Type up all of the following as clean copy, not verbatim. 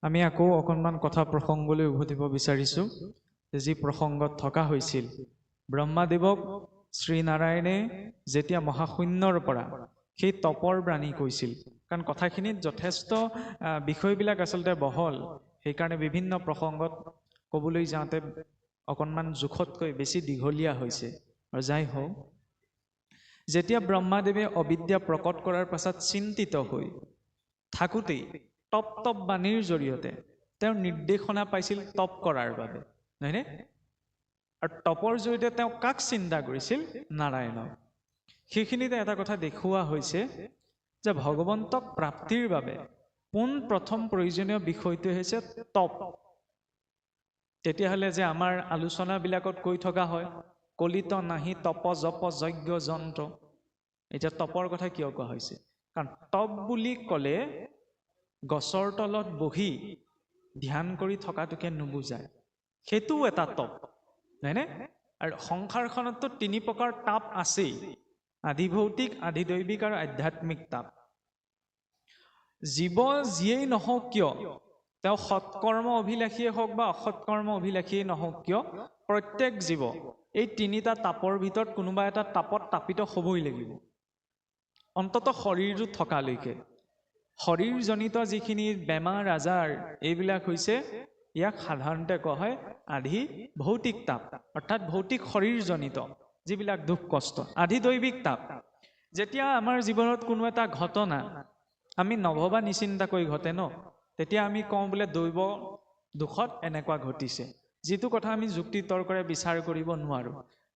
আমি আকৌ অকণমান কথা প্ৰসংগলৈ উভতিব বিচাৰিছোঁ যি প্ৰসংগত থকা হৈছিল ব্ৰহ্মাদেৱক শ্ৰীনাৰায়ণে যেতিয়া মহাশূন্যৰ পৰা সেই তপৰ বাণী কৈছিল কাৰণ কথাখিনিত যথেষ্ট বিষয়বিলাক আচলতে বহল সেইকাৰণে বিভিন্ন প্ৰসংগত ক'বলৈ যাওঁতে অকণমান জোখতকৈ বেছি দীঘলীয়া হৈছে আৰু যাই হওক যেতিয়া ব্ৰহ্মাদেৱে অবিদ্যা প্ৰকট কৰাৰ পাছত চিন্তিত হৈ থাকোঁতেই তপ বাণীৰ জৰিয়তে তেওঁৰ নিৰ্দেশনা পাইছিল তপ কৰাৰ বাবে নহয়নে আৰু তপৰ জৰিয়তে তেওঁ কাক চিন্তা কৰিছিল নাৰায়ণক সেইখিনিতে এটা কথা দেখুওৱা হৈছে যে ভগৱন্তক প্ৰাপ্তিৰ বাবে পোন প্ৰথম প্ৰয়োজনীয় বিষয়টো হৈছে তপ তেতিয়াহ'লে যে আমাৰ আলোচনাবিলাকত কৈ থকা হয় কলিত নাহি তপ জপ যজ্ঞ যন্ত্ৰ এতিয়া তপৰ কথা কিয় কোৱা হৈছে কাৰণ তপ বুলি ক'লে গছৰ তলত বহি ধ্যান কৰি থকাটোকে নুবুজায় সেইটোও এটা তপ নহয়নে আৰু সংসাৰখনতো তিনি প্ৰকাৰ তাপ আছেই আধি ভৌতিক আধি দৈবিক আৰু আধ্যাত্মিক তাপ জীৱ যিয়েই নহওক কিয় তেওঁ সৎকৰ্ম অভিলাষীয়ে হওক বা অসৎকৰ্ম অভিলাষীয়ে নহওক কিয় প্ৰত্যেক জীৱ এই তিনিটা তাপৰ ভিতৰত কোনোবা এটা তাপত তাপিত হ'বই লাগিব অন্তত শৰীৰটো থকালৈকে শৰীৰজনিত যিখিনি বেমাৰ আজাৰ এইবিলাক হৈছে ইয়াক সাধাৰণতে কোৱা হয় আধি ভৌতিক তাপ অৰ্থাৎ ভৌতিক শৰীৰজনিত যিবিলাক দুখ কষ্ট আধি দৈবিক তাপ যেতিয়া আমাৰ জীৱনত কোনো এটা ঘটনা আমি নভবা নিচিন্তাকৈ ঘটে ন তেতিয়া আমি কওঁ বোলে দৈৱ দুখত এনেকুৱা ঘটিছে যিটো কথা আমি যুক্তি তৰ্কৰে বিচাৰ কৰিব নোৱাৰো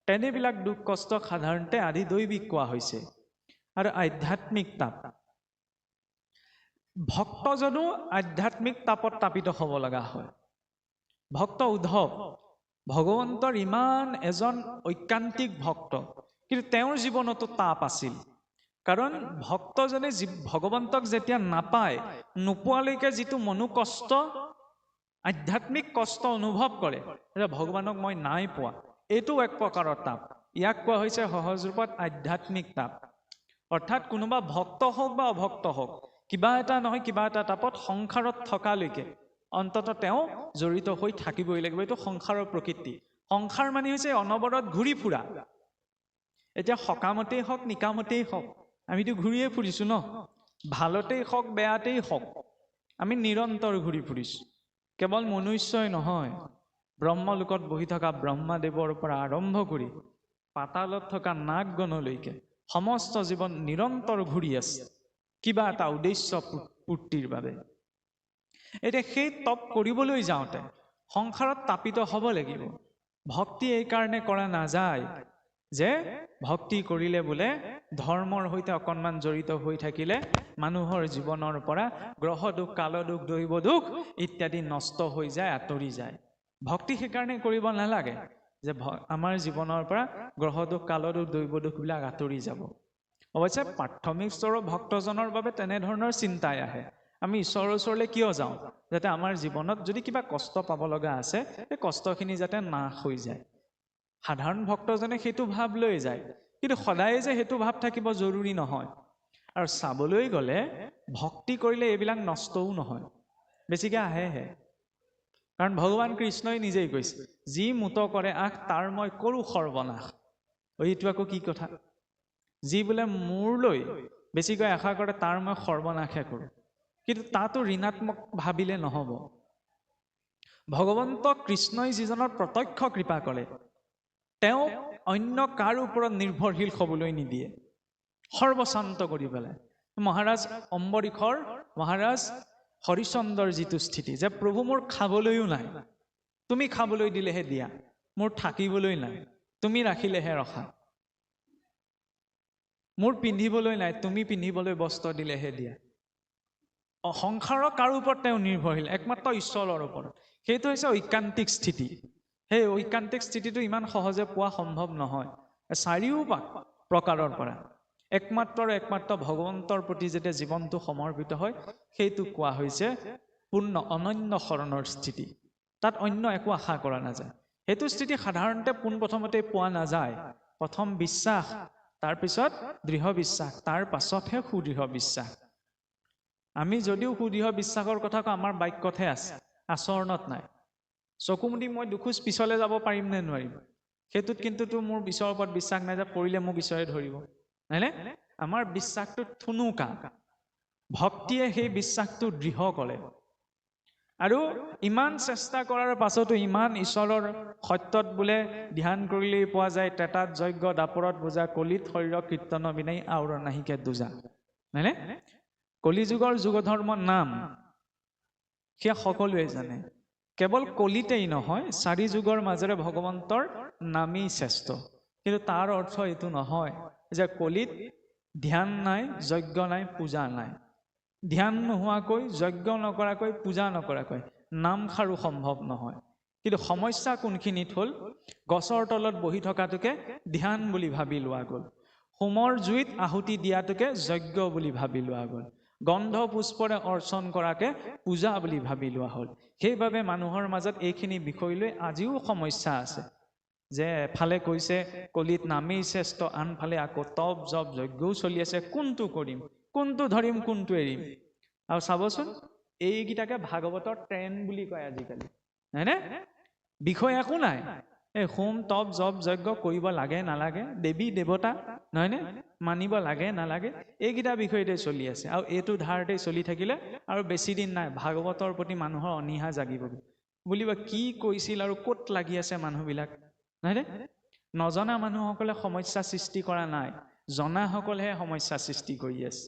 তেনেবিলাক দুখ কষ্ট সাধাৰণতে আধি দৈবিক কোৱা হৈছে আৰু আধ্যাত্মিক তাপ ভক্তজনো আধ্যাত্মিক তাপত তাপিত হ'ব লগা হয় ভক্ত উদ্ধৱ ভগৱন্তৰ ইমান এজন ঐকান্তিক ভক্ত কিন্তু তেওঁৰ জীৱনতো তাপ আছিল কাৰণ ভক্তজনে ভগৱন্তক যেতিয়া নাপায় নোপোৱালৈকে যিটো মনোকষ্ট আধ্যাত্মিক কষ্ট অনুভৱ কৰে যে ভগৱানক মই নাই পোৱা এইটো এক প্ৰকাৰৰ তাপ ইয়াক কোৱা হৈছে সহজ ৰূপত আধ্যাত্মিক তাপ অৰ্থাৎ কোনোবা ভক্ত হওক বা অভক্ত হওক কিবা এটা নহয় কিবা এটা তাপত সংসাৰত থকালৈকে অন্তত তেওঁ জড়িত হৈ থাকিবই লাগিব এইটো সংসাৰৰ প্ৰকৃতি সংসাৰ মানে হৈছে অনবৰত ঘূৰি ফুৰা এতিয়া সকামতেই হওক নিকামতেই হওক আমিতো ঘূৰিয়ে ফুৰিছো ন ভালতেই হওক বেয়াতেই হওক আমি নিৰন্তৰ ঘূৰি ফুৰিছো কেৱল মনুষ্যই নহয় ব্ৰহ্মলোকত বহি থকা ব্ৰহ্মাদেৱৰ পৰা আৰম্ভ কৰি পাতালত থকা নাগগণলৈকে সমস্ত জীৱন নিৰন্তৰ ঘূৰি আছে কিবা এটা উদ্দেশ্য পূৰ্তিৰ বাবে এতিয়া সেই তপ কৰিবলৈ যাওঁতে সংসাৰত তাপিত হ'ব লাগিব ভক্তি এই কাৰণে কৰা নাযায় যে ভক্তি কৰিলে বোলে ধৰ্মৰ সৈতে অকণমান জড়িত হৈ থাকিলে মানুহৰ জীৱনৰ পৰা গ্ৰহ দুখ কাল দুখ দৈৱ দুখ ইত্যাদি নষ্ট হৈ যায় আঁতৰি যায় ভক্তি সেইকাৰণে কৰিব নালাগে যে আমাৰ জীৱনৰ পৰা গ্ৰহ দুখ কাল দুখ দৈৱ দুখবিলাক আঁতৰি যাব অৱশ্যে প্ৰাথমিক স্তৰৰ ভক্তজনৰ বাবে তেনেধৰণৰ চিন্তাই আহে আমি ঈশ্বৰৰ ওচৰলৈ কিয় যাওঁ যাতে আমাৰ জীৱনত যদি কিবা কষ্ট পাব লগা আছে সেই কষ্টখিনি যাতে নাশ হৈ যায় সাধাৰণ ভক্তজনে সেইটো ভাৱ লৈ যায় কিন্তু সদায় যে সেইটো ভাৱ থাকিব জৰুৰী নহয় আৰু চাবলৈ গ'লে ভক্তি কৰিলে এইবিলাক নষ্টও নহয় বেছিকৈ আহেহে কাৰণ ভগৱান কৃষ্ণই নিজেই কৈছে যি মুত কৰে আশ তাৰ মই কৰোঁ সৰ্বনাশ এইটো আকৌ কি কথা যি বোলে মোৰলৈ বেছিকৈ আশা কৰে তাৰ মই সৰ্বনাশে কৰোঁ কিন্তু তাতো ঋণাত্মক ভাবিলে নহ'ব ভগৱন্ত কৃষ্ণই যিজনৰ প্ৰত্যক্ষ কৃপা কৰে তেওঁ অন্য কাৰ ওপৰত নিৰ্ভৰশীল হ'বলৈ নিদিয়ে সৰ্বশান্ত কৰি পেলাই মহাৰাজ অম্বৰীশৰ মহাৰাজ হৰিচন্দ্ৰৰ যিটো স্থিতি যে প্ৰভু মোৰ খাবলৈও নাই তুমি খাবলৈ দিলেহে দিয়া মোৰ থাকিবলৈ নাই তুমি ৰাখিলেহে ৰখা মোৰ পিন্ধিবলৈ নাই তুমি পিন্ধিবলৈ বস্ত্ৰ দিলেহে দিয়া সংসাৰৰ কাৰো ওপৰত তেওঁ নিৰ্ভৰশীল একমাত্ৰ ঈশ্বৰৰ ওপৰত সেইটো হৈছে ঐকান্তিক স্থিতি সেই ঐকান্তিক স্থিতিটো ইমান সহজে পোৱা সম্ভৱ নহয় চাৰিও প্ৰকাৰৰ পৰা একমাত্ৰ ভগৱন্তৰ প্ৰতি যেতিয়া জীৱনটো সমৰ্পিত হয় সেইটো কোৱা হৈছে পূৰ্ণ অনন্য শৰণৰ স্থিতি তাত অন্য একো আশা কৰা নাযায় সেইটো স্থিতি সাধাৰণতে পোনপ্ৰথমতে পোৱা নাযায় প্ৰথম বিশ্বাস তাৰপিছত দৃঢ় বিশ্বাস তাৰ পাছতহে সুদৃঢ় বিশ্বাস আমি যদিও সুদৃঢ় বিশ্বাসৰ কথা কওঁ, আমাৰ বাক্যতহে আছে, আচৰণত নাই। চকু মুদি মই দুখোজ পিছলৈ যাব পাৰিম নে নোৱাৰিম, সেইটোত কিন্তু মোৰ ঈশ্বৰৰ ওপৰত বিশ্বাস নাই যে পৰিলে মোক ঈশ্বৰে ধৰিব, হয়নে? আমাৰ বিশ্বাসটো থুনুকা। ভক্তিয়ে সেই বিশ্বাসটো দৃঢ় কৰে। আৰু ইমান চেষ্টা কৰাৰ পাছতো, ইমান ঈশ্বৰৰ সত্যত বোলে ধ্যান কৰিলেই পোৱা যায়, তেতাত যজ্ঞ দাপৰত বোজা, কলিত শৰীৰ কীৰ্তন বিনাই আউৰ নাহিকে দোজা, হয়নে? কলিযুগৰ যুগধৰ্ম নাম সেয়া সকলোৱে জানে। কেৱল কলিতেই নহয়, 4 যুগৰ মাজেৰে ভগৱন্তৰ নামেই শ্ৰেষ্ঠ। কিন্তু তাৰ অৰ্থ এইটো নহয় যে কলিত ধ্যান নাই, যজ্ঞ নাই, পূজা নাই। ধ্যান নোহোৱাকৈ, যজ্ঞ নকৰাকৈ, পূজা নকৰাকৈ নামষাৰো সম্ভৱ নহয়। কিন্তু সমস্যা কোনখিনিত হ'ল, গছৰ তলত বহি থকাটোকে ধ্যান বুলি ভাবি লোৱা গ'ল, হোমৰ জুইত আহুতি দিয়াটোকে যজ্ঞ বুলি ভাবি লোৱা গ'ল, গন্ধ পুষ্পৰে অৰ্চন কৰাকে পূজা বুলি ভাবি লোৱা হ'ল। সেইবাবে মানুহৰ মাজত এইখিনি বিষয় লৈ আজিও সমস্যা আছে, যে এফালে কৈছে কলিত নামেই শ্ৰেষ্ঠ, আনফালে আকৌ তপ জপ যজ্ঞও চলি আছে। কোনটো কৰিম, কোনটো ধৰিম, কোনটো এৰিম? আৰু চাবচোন, এইকেইটাকে ভাগৱতৰ ট্ৰেণ্ড বুলি কয় আজিকালি, হয়নে? বিষয় একো নাই, এই হোম তপ জপ যজ্ঞ কৰিব লাগে নালাগে, দেৱী দেৱতা, নহয়নে, মানিব লাগে নালাগে, এইকেইটা বিষয়তে চলি আছে। আৰু এইটো ধাৰতে চলি থাকিলে আৰু বেছি দিন নাই ভাগৱতৰ প্ৰতি মানুহৰ অনীহা জাগিব, বুলিব কি কৈছিল আৰু ক'ত লাগি আছে মানুহবিলাক, নহয়নে? নজনা মানুহসকলে সমস্যা সৃষ্টি কৰা নাই, জনাসকলেহে সমস্যা সৃষ্টি কৰি আছে।